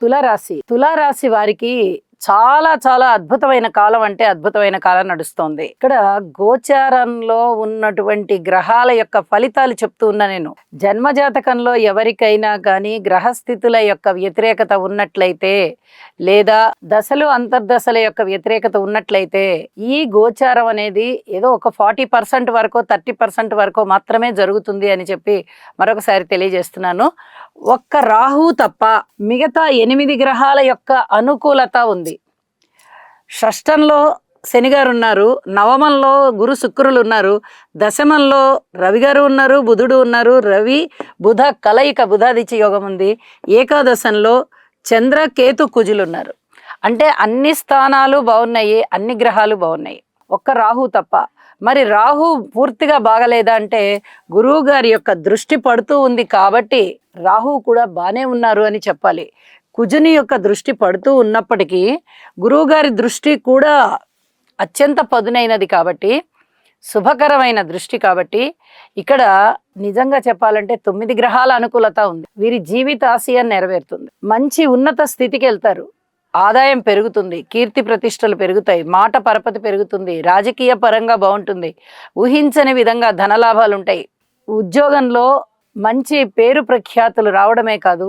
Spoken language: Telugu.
తులారాశి వారికి చాలా చాలా అద్భుతమైన కాలం, అంటే అద్భుతమైన కాలం నడుస్తోంది. ఇక్కడ గోచారంలో ఉన్నటువంటి గ్రహాల యొక్క ఫలితాలు చెప్తూ ఉన్నా నేను. జన్మజాతకంలో ఎవరికైనా కానీ గ్రహస్థితుల యొక్క వ్యతిరేకత ఉన్నట్లయితే, లేదా దశలు అంతర్దశల యొక్క వ్యతిరేకత ఉన్నట్లయితే, ఈ గోచారం అనేది ఏదో ఒక 40% వరకు 30% వరకు మాత్రమే జరుగుతుంది అని చెప్పి మరొకసారి తెలియజేస్తున్నాను. ఒక్క రాహు తప్ప మిగతా 8 గ్రహాల యొక్క అనుకూలత ఉంది. షష్టంలో శనిగారు ఉన్నారు, నవమంలో గురు శుక్రులు ఉన్నారు, దశమంలో రవి గారు ఉన్నారు, బుధుడు ఉన్నారు. రవి బుధ కలయిక, బుధాదిత్య యోగం ఉంది. ఏకాదశంలో చంద్ర కేతు కుజులు ఉన్నారు. అంటే అన్ని స్థానాలు బాగున్నాయి, అన్ని గ్రహాలు బాగున్నాయి, ఒక్క రాహు తప్ప. మరి రాహు పూర్తిగా బాగలేదా అంటే, గురువు గారి యొక్క దృష్టి పడుతూ ఉంది కాబట్టి రాహు కూడా బాగానే ఉన్నారు అని చెప్పాలి. కుజుని యొక్క దృష్టి పడుతూ ఉన్నప్పటికీ గురువు గారి దృష్టి కూడా అత్యంత పదునైనది కాబట్టి, శుభకరమైన దృష్టి కాబట్టి, ఇక్కడ నిజంగా చెప్పాలంటే 9 గ్రహాల అనుకూలత ఉంది. వీరి జీవితాశయం నెరవేరుతుంది, మంచి ఉన్నత స్థితికి వెళ్తారు, ఆదాయం పెరుగుతుంది, కీర్తి ప్రతిష్టలు పెరుగుతాయి, మాట పరపతి పెరుగుతుంది, రాజకీయ పరంగా బాగుంటుంది, ఊహించని విధంగా ధనలాభాలు ఉంటాయి, ఉద్యోగంలో మంచి పేరు ప్రఖ్యాతులు రావడమే కాదు,